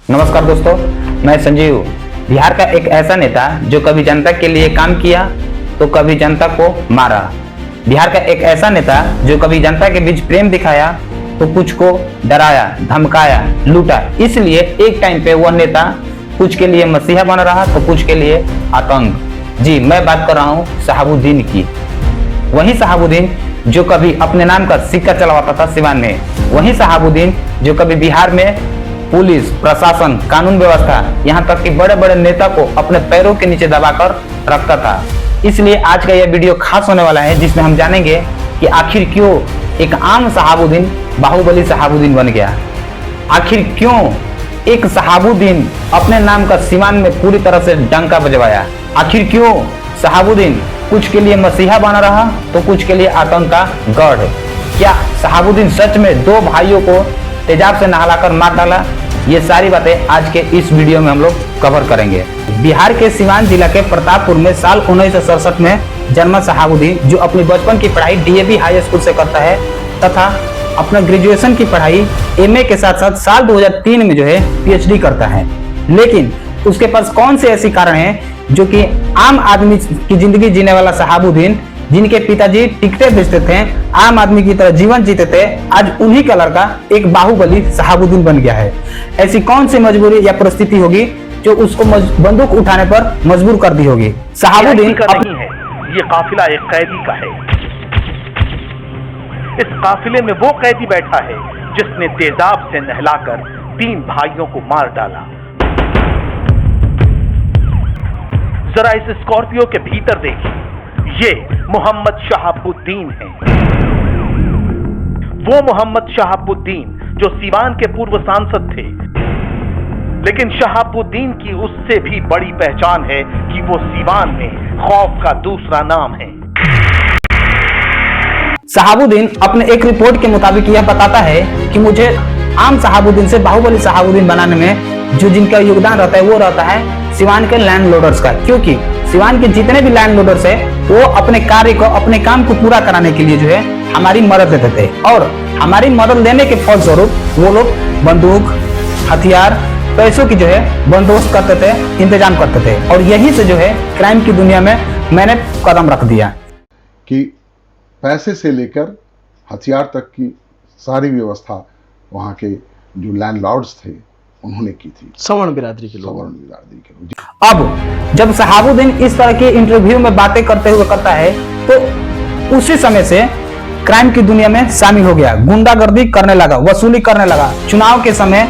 नमस्कार दोस्तों, मैं संजीव। बिहार का एक ऐसा नेता जो कभी जनता के लिए काम किया तो कभी जनता को मारा। बिहार का एक ऐसा नेता जो कभी जनता के बीच प्रेम दिखाया तो कुछ को डराया, धमकाया, लूटा। इसलिए एक टाइम पे वह नेता कुछ के लिए मसीहा बन रहा तो कुछ के लिए आतंक। जी, मैं बात कर रहा हूँ शहाबुद्दीन की। वही शहाबुद्दीन जो कभी अपने नाम का सिक्का चलवाता था सिवान में। वही शहाबुद्दीन जो कभी बिहार में पुलिस, प्रशासन, कानून व्यवस्था, यहाँ तक कि बड़े बड़े नेता को अपने पैरों के नीचे दबाकर रखता था। इसलिए आज का यह वीडियो खास होने वाला है, जिसमें हम जानेंगे कि आखिर क्यों एक आम शहाबुद्दीन बाहुबली शहाबुद्दीन बन गया। आखिर क्यों एक शहाबुद्दीन अपने नाम का सीमान में पूरी तरह से डंका बजवाया। आखिर क्यों शहाबुद्दीन कुछ के लिए मसीहा बना रहा तो कुछ के लिए आतंक का गढ़। क्या शहाबुद्दीन सच में दो भाइयों को तेजाब से नहलाकर मार डाला? ये सारी बातें आज के इस वीडियो में हम लोग कवर करेंगे। बिहार के सीवान जिला के प्रतापपुर में साल 1967 में जन्मा शहाबुद्दीन, जो अपनी बचपन की पढ़ाई डीएवी हाई स्कूल से करता है तथा अपना ग्रेजुएशन की पढ़ाई एमए के साथ साथ साल 2003 में जो है पीएचडी करता है। लेकिन उसके पास कौन से ऐसे कारण हैं जो कि आम आदमी की जिंदगी जीने वाला शहाबुद्दीन, जिनके पिताजी टिकटें बेचते थे, आम आदमी की तरह जीवन जीते थे, आज उन्हीं का लड़का एक बाहुबली शहाबुद्दीन बन गया है। ऐसी कौन सी मजबूरी या परिस्थिति होगी जो उसको बंदूक उठाने पर मजबूर कर दी होगी? शहाबुद्दीन नहीं है, ये काफिला एक कैदी का है। इस काफिले में वो कैदी बैठा है जिसने तेजाब से नहलाकर 3 भाइयों को मार डाला। जरा इस स्कॉर्पियो के भीतर देखिए, ये मोहम्मद शहाबुद्दीन है। वो मोहम्मद शहाबुद्दीन जो सीवान के पूर्व सांसद थे। लेकिन शहाबुद्दीन की उससे भी बड़ी पहचान है कि वो सीवान में खौफ का दूसरा नाम है। शहाबुद्दीन अपने एक रिपोर्ट के मुताबिक यह बताता है कि मुझे आम शहाबुद्दीन से बाहुबली शहाबुद्दीन बनाने में जो जिनका योगदान रहता है वो रहता है सिवान के लैंडलोडर्स का। क्योंकि सिवान के जितने भी लैंडलोडर्स है वो अपने कार्य को, अपने काम को पूरा कराने के लिए जो है हमारी मदद देते थे, और हमारी मदद लेने के फलस्वरूप वो लोग बंदूक, हथियार, पैसों की जो है बंदोबस्त करते थे, इंतजाम करते थे। और यही से जो है क्राइम की दुनिया में मैंने कदम रख दिया कि पैसे से लेकर हथियार तक की सारी व्यवस्था वहाँ के जो लैंडलॉर्ड्स थे उन्होंने की थी, सवर्ण बिरादरी के लोग। अब जब शहाबुद्दीन इस तरह के इंटरव्यू में बातें करते हुए करता है तो उसी समय से क्राइम की दुनिया में शामिल हो गया, गुंडागर्दी करने लगा, वसूली करने लगा। चुनाव के समय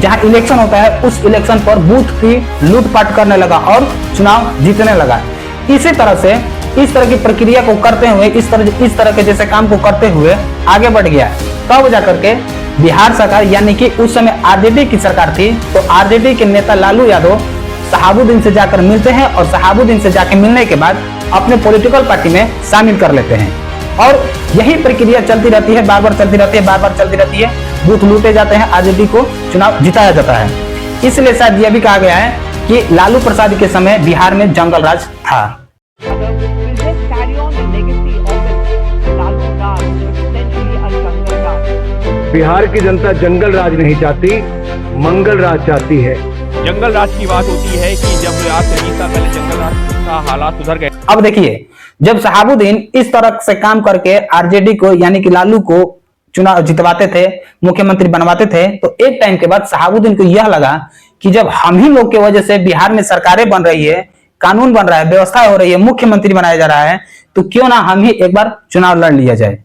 जहां इलेक्शन होता है उस इलेक्शन पर बूथ की लूटपाट करने लगा और चुनाव जीतने लगा। इसी तरह से इस तरह की प्रक्रिया को करते हुए, इस तरह के जैसे काम को करते हुए आगे बढ़ गया। तब जाकर के बिहार सरकार, यानी कि उस समय आरजेडी की सरकार थी, तो आरजेडी के नेता लालू यादव शहाबुद्दीन से जाकर मिलते हैं और शहाबुद्दीन से जाकर मिलने के बाद अपने पॉलिटिकल पार्टी में शामिल कर लेते हैं। और यही प्रक्रिया चलती रहती है, बार बार चलती रहती है। बूथ लूटे जाते हैं, आरजेडी को चुनाव जिताया जाता है। इसलिए शायद यह भी कहा गया है कि लालू प्रसाद के समय बिहार में जंगल राज था। बिहार की जनता जंगल राज नहीं चाहती, मंगल राज चाहती है। जंगल राज की बात होती है कि जब आज से 20 साल पहले जंगल राज का हालात सुधर गए। अब देखिए, जब शहाबुद्दीन इस तरह से काम करके आरजेडी को, यानी कि लालू को चुनाव जितवाते थे, मुख्यमंत्री बनवाते थे, तो एक टाइम के बाद शहाबुद्दीन को यह लगा कि जब हम ही लोग की वजह से बिहार में सरकारें बन रही है, कानून बन रहा है, व्यवस्था हो रही है, मुख्यमंत्री बनाया जा रहा है, तो क्यों ना हम ही एक बार चुनाव लड़ लिया जाए।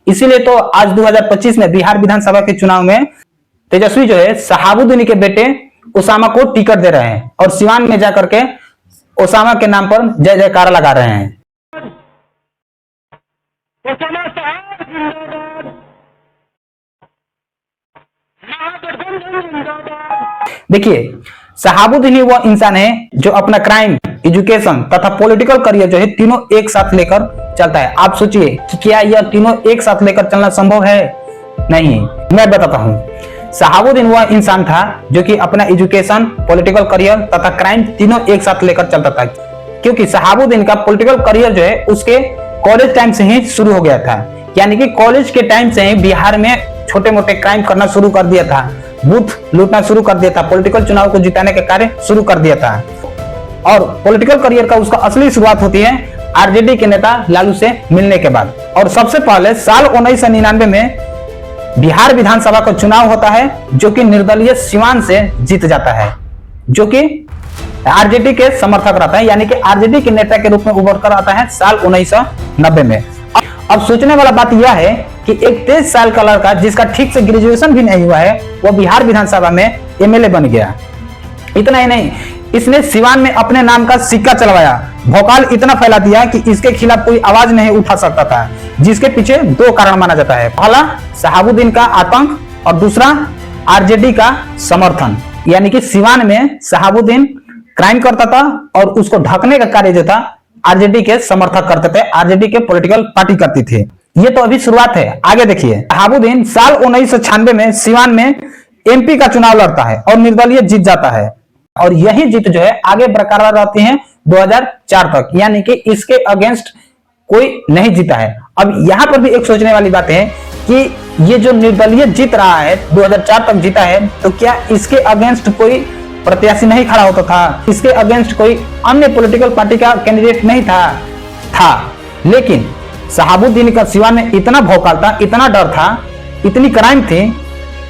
इसीलिए तो आज 2025 में बिहार विधानसभा के चुनाव में तेजस्वी जो है शहाबुद्दीन के बेटे ओसामा को टिकट दे रहे हैं और सिवान में जाकर के ओसामा के नाम पर जय जयकार लगा रहे हैं। देखिए, शहाबुद्दीन ही वो इंसान है जो अपना क्राइम, एजुकेशन तथा पॉलिटिकल करियर जो है तीनों एक साथ लेकर चलता है। आप सोचिए कि क्या यह तीनों एक साथ लेकर चलना संभव है? नहीं। मैं बताता हूँ। शहाबुद्दीन वह इंसान था जो कि अपना एजुकेशन, पॉलिटिकल करियर तथा क्राइम तीनों एक साथ लेकर चलता था। क्योंकि शहाबुद्दीन का पॉलिटिकल करियर जो है उसके कॉलेज टाइम से ही शुरू हो गया था, यानी कि कॉलेज के टाइम से ही बिहार में छोटे मोटे क्राइम करना शुरू कर दिया था। बूथ लूटना शुरू कर दिया था, पॉलिटिकल चुनाव को जिताने के कार्य शुरू कर दिया था। और पॉलिटिकल करियर का उसका असली शुरुआत होती है आरजेडी के नेता लालू से मिलने के बाद। और सबसे पहले साल 1999 में बिहार विधानसभा का चुनाव होता है, जो कि निर्दलीय सिवान से जीत जाता है, जो कि आरजेडी के समर्थक रहता है, यानी कि आरजेडी के नेता के रूप में उभर कर आता है साल 1990 में। अब सोचने वाला बात यह है कि एक 23 साल का लड़का जिसका ठीक से ग्रेजुएशन भी नहीं हुआ है, वो बिहार विधानसभा में एमएलए बन गया। इतना ही नहीं, इसने सिवान में अपने नाम का सिक्का चलवाया, भौकाल इतना फैला दिया कि इसके खिलाफ कोई आवाज नहीं उठा सकता था, जिसके पीछे दो कारण माना जाता है। पहला शहाबुद्दीन का आतंक और दूसरा आरजेडी का समर्थन। यानी कि सिवान में शहाबुद्दीन क्राइम करता था और उसको ढकने का कार्य जो था आरजेडी के समर्थक करते थे, आरजेडी के पॉलिटिकल पार्टी करती थी। ये तो अभी शुरुआत है, आगे देखिए। शहाबुद्दीन साल 1996 में सिवान में एमपी का चुनाव लड़ता है और निर्दलीय जीत जाता है, और यही जीत जो है आगे बरकरार रहती है 2004 तक, यानी कि इसके अगेंस्ट कोई नहीं जीता है। अब यहाँ पर भी एक सोचने वाली बात है कि ये जो निर्दलीय जीत रहा है 2004 तक जीता है, तो क्या इसके अगेंस्ट कोई प्रत्याशी नहीं खड़ा होता था, इसके अगेंस्ट कोई अन्य पॉलिटिकल पार्टी का कैंडिडेट नहीं था। लेकिन शहाबुद्दीन का सिवान में इतना भौकाल था, इतना डर था, इतनी क्राइम थी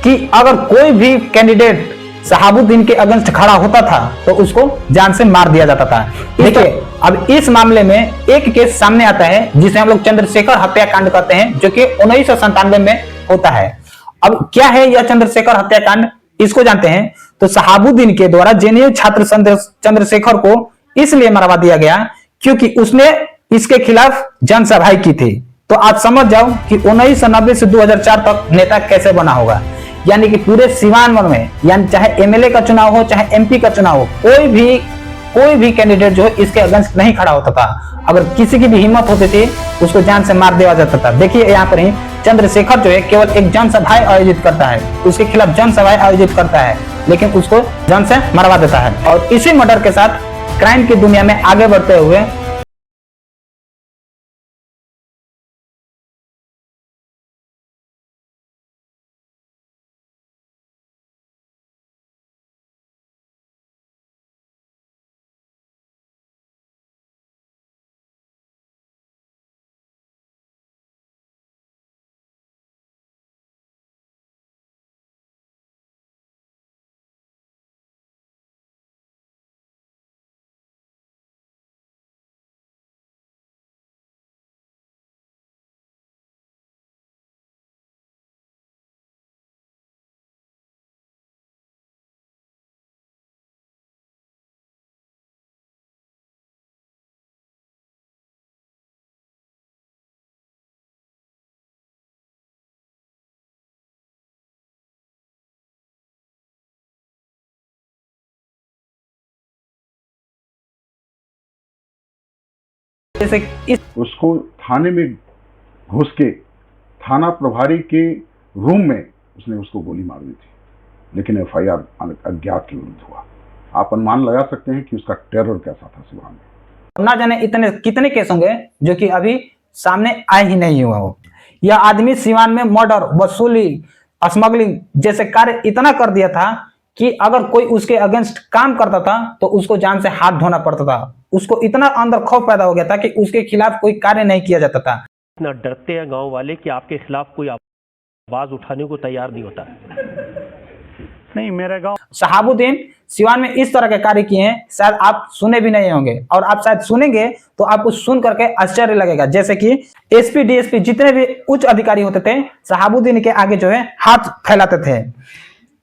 कि अगर कोई भी कैंडिडेट शहाबुद्दीन के अगेंस्ट खड़ा होता था तो उसको जान से मार दिया जाता था। देखिए, अब इस मामले में एक केस सामने आता है जिसे हम लोग चंद्रशेखर हत्याकांड कहते हैं, जो कि 1997 में होता है। अब क्या है यह चंद्रशेखर हत्याकांड, इसको जानते हैं। तो शहाबुद्दीन के द्वारा जेएनयू छात्र चंद्रशेखर को इसलिए मरवा दिया गया क्योंकि उसने इसके खिलाफ जनसभाएं की थी। तो आप समझ जाओ कि 1990 से 2004 तक नेता कैसे बना होगा। यानी कि पूरे सिवान में, यानी चाहे एमएलए का चुनाव हो चाहे एमपी का चुनाव हो, कोई भी कैंडिडेट जो है इसके अगेंस्ट नहीं खड़ा होता था। अगर किसी की भी हिम्मत होती थी उसको जान से मार दिया जाता था। देखिए यहाँ पर ही चंद्रशेखर जो है केवल एक जनसभाएं आयोजित करता है, उसके खिलाफ जनसभाएं आयोजित करता है, लेकिन उसको जान से मरवा देता है। और इसी मर्डर के साथ क्राइम की दुनिया में आगे बढ़ते हुए जैसे इस उसको थाने में घुस के थाना प्रभारी के रूम में उसने उसको गोली मार दी थी, लेकिन एफआईआर अज्ञात के विरुद्ध हुआ। आप अनुमान लगा सकते हैं कि उसका टेरर कैसा था सिवान में। ना जाने इतने कितने केस होंगे जो कि अभी सामने आए ही नहीं हुआ हो। यह आदमी सिवान में मर्डर, वसूली, स्मगलिंग जैसे कार्य इतना कर दिया था कि अगर कोई उसके अगेंस्ट काम करता था तो उसको जान से हाथ धोना पड़ता था। उसको इतना अंदर खौफ पैदा हो गया था कि उसके खिलाफ कोई कार्य नहीं किया जाता था। इतना डरते हैं गांव वाले कि आपके खिलाफ कोई आवाज उठाने को तैयार नहीं होता। नहीं, मेरा गांव शहाबुद्दीन सिवान में इस तरह के कार्य किए हैं, शायद आप सुने भी नहीं होंगे, और आप शायद सुनेंगे तो आपको सुन करके आश्चर्य लगेगा। जैसे कि एसपी, डीएसपी जितने भी उच्च अधिकारी होते थे शहाबुद्दीन के आगे जो है हाथ फैलाते थे।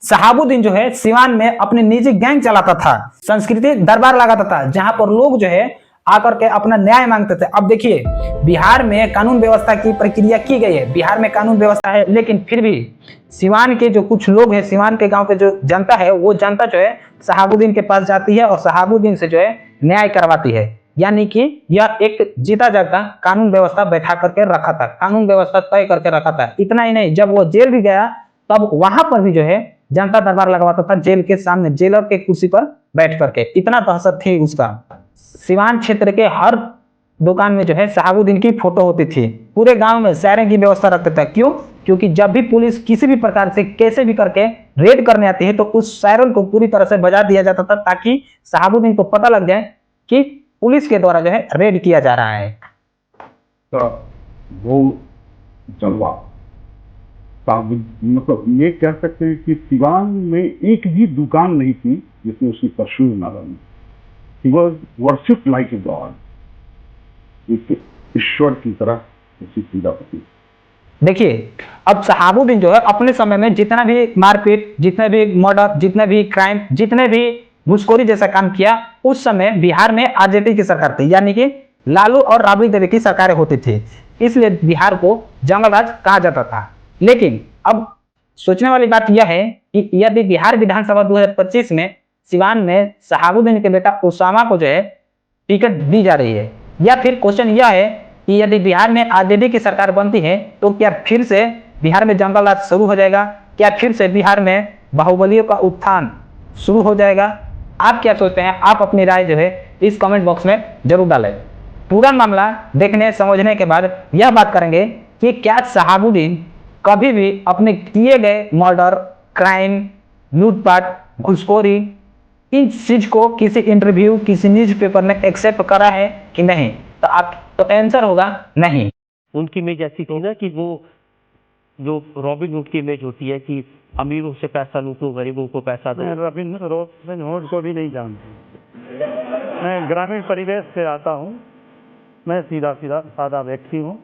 शहाबुद्दीन जो है सिवान में अपनी निजी गैंग चलाता था, संस्कृति दरबार लगाता था, जहां पर लोग जो है आकर के अपना न्याय मांगते थे। अब देखिए, बिहार में कानून व्यवस्था की प्रक्रिया की गई है, बिहार में कानून व्यवस्था है, लेकिन फिर भी सिवान के जो कुछ लोग हैं, सिवान के गांव के जो जनता है, वो जनता जो है शहाबुद्दीन के पास जाती है और शहाबुद्दीन से जो है न्याय करवाती है। यानी कि यह एक जीता जागता कानून व्यवस्था बैठा करके रखा था, कानून व्यवस्था तय करके रखा था। इतना ही नहीं, जब वो जेल भी गया तब वहां पर भी जो है जनता दरबार लगवाता था, जेल के सामने जेलर के कुर्सी पर बैठ करके। इतना दहशत थी उसका। सिवान क्षेत्र के हर दुकान में जो है शहाबुद्दीन की फोटो होती थी। पूरे गांव में शायरी की व्यवस्था रखते थे। क्यों? क्योंकि जब भी पुलिस किसी भी प्रकार से कैसे भी करके रेड करने आती है तो उस सायरन को पूरी तरह से बजा दिया जाता था ताकि शहाबुद्दीन को पता लग जाए कि पुलिस के द्वारा जो है रेड किया जा रहा है। तो वो जलवा मतलब ये कह सकते हैं कि सिवान में एक भी दुकान नहीं थी जिसमें उसकी तस्वीर न लगी। He was worshipped like a god, ईश्वर की तरह उसी पीड़ापति। देखिए अब शहाबुद्दीन जो है अपने समय में जितना भी मारपीट, जितने भी मर्डर, जितने भी क्राइम, जितने भी घूसखोरी जैसा काम किया, उस समय बिहार में आरजेडी की सरकार थी, यानी कि लालू और राबड़ी देवी की सरकारें होती थी, इसलिए बिहार को जंगल राज कहा जाता था। लेकिन अब सोचने वाली बात यह है कि यदि बिहार विधानसभा 2025 में सिवान में शहाबुद्दीन के बेटा उसामा को जो है टिकट दी जा रही है, या फिर क्वेश्चन यह है कि यदि बिहार में आरजेडी की सरकार बनती है तो क्या फिर से बिहार में जंगल राज शुरू हो जाएगा? क्या फिर से बिहार में बाहुबलियों का उत्थान शुरू हो जाएगा? आप क्या सोचते हैं? आप अपनी राय जो है इस कमेंट बॉक्स में जरूर डालें। पूरा मामला देखने समझने के बाद यह बात करेंगे कि क्या शहाबुद्दीन कभी भी अपने किए गए मर्डर, क्राइम, लूटपाट, घुसखोरी, इन चीज को किसी इंटरव्यू, किसी न्यूज़पेपर ने एक्सेप्ट करा है कि नहीं? तो आप तो आंसर होगा नहीं। उनकी इमेज ऐसी थी ना कि वो जो रॉबिन हुड की इमेज होती है कि अमीरों से पैसा लूटो, गरीबों को पैसा दो। रॉबिन हुड को भी नहीं जानती। मैं ग्रामीण परिवेश से आता हूँ, मैं सीधा सादा व्यक्ति हूँ।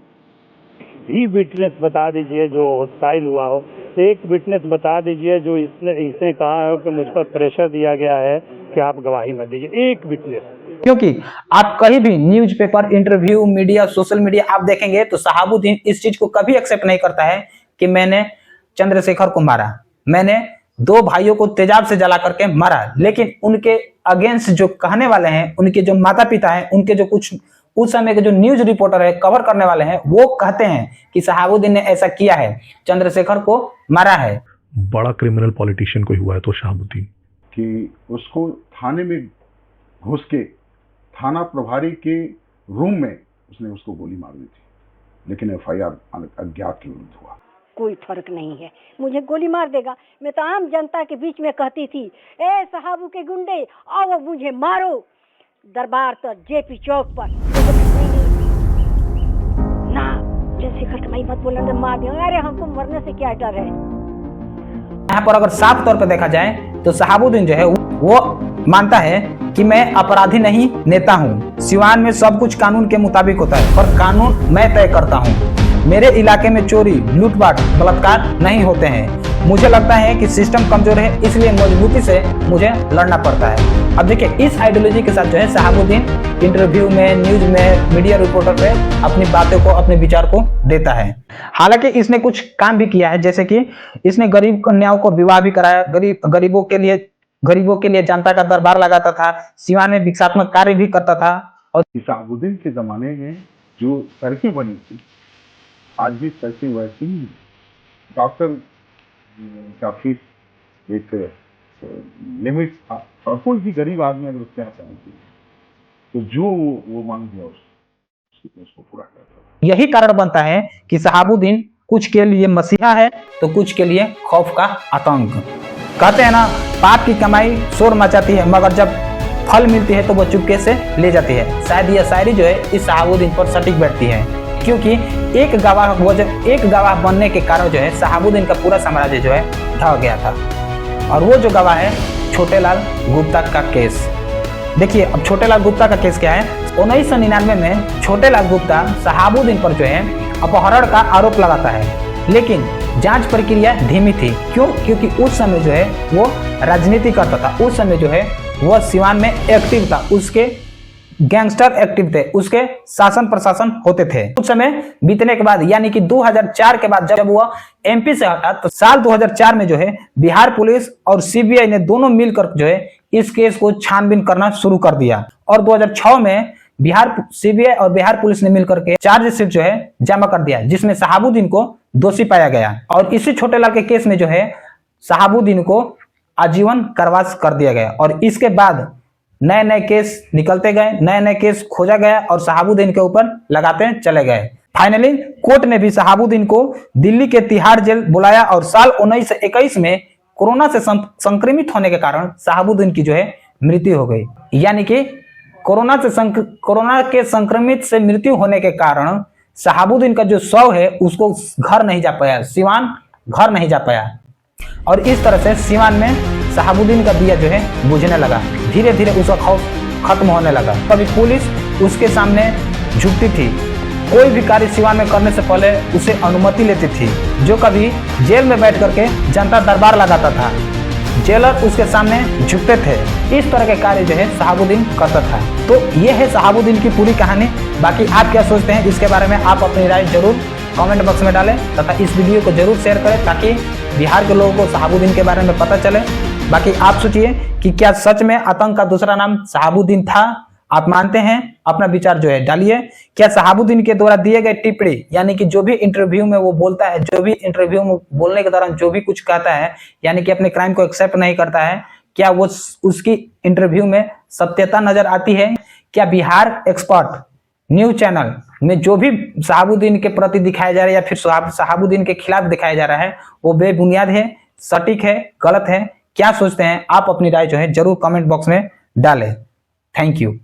भी विटनेस बता दीजिए जो हॉस्टाइल हुआ हो, एक विटनेस बता दीजिए जो इसने कहा है कि मुझ पर प्रेशर दिया गया है कि आप गवाही मत दीजिए, एक विटनेस। क्योंकि आप कहीं भी newspaper, interview, media, social media आप देखेंगे तो शहाबुद्दीन इस चीज को कभी एक्सेप्ट नहीं करता है कि मैंने चंद्रशेखर को मारा, मैंने 2 भाइयों को तेजाब से जला करके मारा। लेकिन उनके अगेंस्ट जो कहने वाले हैं, उनके जो माता पिता हैं, उनके जो कुछ उस समय के जो न्यूज रिपोर्टर है, कवर करने वाले हैं, वो कहते हैं कि शहाबुद्दीन ने ऐसा किया है, चंद्रशेखर को मारा है। बड़ा क्रिमिनल पॉलिटिशियन कोई हुआ है तो शहाबुद्दीन, कि उसको थाने में घुस के थाना प्रभारी के रूम में उसने उसको गोली मार दी थी, लेकिन एफआईआर अज्ञात के विरुद्ध हुआ। कोई फर्क नहीं है, मुझे गोली मार देगा, मैं तो आम जनता के बीच में कहती थी, ए साहबू के गुंडे आओ मुझे मारो, दरबार तो जेपी चौक पर ना चंद्रशेखर तुम्हारी मत बोलने मार दिया। अरे हमको मरने से क्या डर है। यहाँ पर अगर साफ तौर पर देखा जाए तो शहाबुद्दीन जो है वो मानता है कि मैं अपराधी नहीं, नेता हूँ। सिवान में सब कुछ कानून के मुताबिक होता है, पर कानून मैं तय करता हूँ। मेरे इलाके में चोरी, लूटपाट, बलात्कार नहीं होते हैं। मुझे लगता है कि सिस्टम कमजोर है, इसलिए मजबूती से मुझे लड़ना पड़ता है। अब देखिए इस आइडियोलॉजी के साथ जो है शहाबुद्दीन इंटरव्यू में, न्यूज में, मीडिया रिपोर्टर पे अपनी बातों को, अपने विचार को देता है। हालांकि इसने कुछ काम भी किया है, जैसे कि इसने गरीब कन्याओं को विवाह भी कराया, गरीबों के लिए जनता का दरबार लगाता था, सिवान में भिक्षात्मक कार्य भी करता था। और शहाबुद्दीन के जमाने में जो सड़कें बनी थी, आज भी सड़कें वैसी ही। डॉक्टर का फीस एक लिमिट था, और कोई भी गरीब आदमी अगर उसके यहाँ पहुंची तो जो वो मांग दिया उसको पूरा करता। यही कारण बनता है कि शहाबुद्दीन कुछ के लिए मसीहा है तो कुछ के लिए खौफ का आतंक। कहते हैं ना, पाप की कमाई शोर मचाती है, मगर जब फल मिलती है तो वो चुपके से ले जाती है। शायद यह शायरी जो है इस शहाबुद्दीन पर सटीक बैठती है, क्योंकि एक गवाह बनने के कारण जो है शहाबुद्दीन का पूरा साम्राज्य जो है ढह गया था। और वो जो गवाह है छोटेलाल गुप्ता का केस। देखिए अब छोटेलाल गुप्ता का केस क्या है। 1999 में छोटेलाल गुप्ता शहाबुद्दीन पर जो है अपहरण का आरोप लगाता है, लेकिन जांच प्रक्रिया धीमी थी। क्यों? क्योंकि उस समय जो है वो राजनीति करता था, उस समय जो है वह सिवान में एक्टिव था, उसके गैंगस्टर एक्टिव थे, उसके शासन प्रशासन होते थे। कुछ समय बीतने के बाद यानी कि 2004 के बाद जब वह एमपी से हटा तो साल 2004 में जो है बिहार पुलिस और सीबीआई ने दोनों मिलकर जो है इस केस को छानबीन करना शुरू कर दिया। और 2006 में बिहार सीबीआई और बिहार पुलिस ने मिलकर के चार्जशीट जो है जमा कर दिया, जिसमें शहाबुद्दीन को दोषी पाया गया। और इसी छोटेलाल के केस में जो है शहाबुद्दीन को आजीवन कारावास कर दिया गया। और इसके बाद नए नए केस निकलते गए, नए नए केस खोजा गया और शहाबुद्दीन के ऊपर लगाते चले गए। फाइनली कोर्ट ने भी शहाबुद्दीन को दिल्ली के तिहाड़ जेल बुलाया और साल 1921 में कोरोना से संक्रमित होने के कारण शहाबुद्दीन की जो है मृत्यु हो गई। यानी कि कोरोना के संक्रमित से मृत्यु होने के कारण शहाबुद्दीन का जो शव है उसको घर नहीं जा पाया, सिवान घर नहीं जा पाया और इस तरह से सिवान में शहाबुद्दीन का दिया जो है बुझने लगा। धीरे धीरे उसका खौफ खत्म होने लगा। कभी पुलिस उसके सामने झुकती थी, कोई भी कार्य सिवान में करने से पहले उसे अनुमति लेती थी। जो कभी जेल में बैठ करके जनता दरबार लगाता था, जेलर उसके सामने झुकते थे। इस तरह के कार्य जो है शहाबुद्दीन करता था। तो ये है शहाबुद्दीन की पूरी कहानी। बाकी आप क्या सोचते हैं इसके बारे में आप अपनी राय जरूर कमेंट बॉक्स में डालें तथा इस वीडियो को जरूर शेयर करें ताकि बिहार के लोगों को शहाबुद्दीन के बारे में पता चले। बाकी आप सोचिए कि क्या सच में आतंक का दूसरा नाम शहाबुद्दीन था? आप मानते हैं? अपना विचार जो है डालिए। क्या शहाबुद्दीन के द्वारा दिए गए टिप्पणी यानी कि जो भी इंटरव्यू में वो बोलता है, जो भी इंटरव्यू में बोलने के दौरान जो भी कुछ कहता है यानी कि अपने क्राइम को एक्सेप्ट नहीं करता है, क्या वो उसकी इंटरव्यू में सत्यता नजर आती है? क्या बिहार एक्सपर्ट न्यूज चैनल में जो भी शहाबुद्दीन के प्रति दिखाया जा रहा है या फिर शहाबुद्दीन के खिलाफ दिखाया जा रहा है वो बेबुनियाद है, सटीक है, गलत है? क्या सोचते हैं आप? अपनी राय जो है जरूर कमेंट बॉक्स में डालें। Thank you.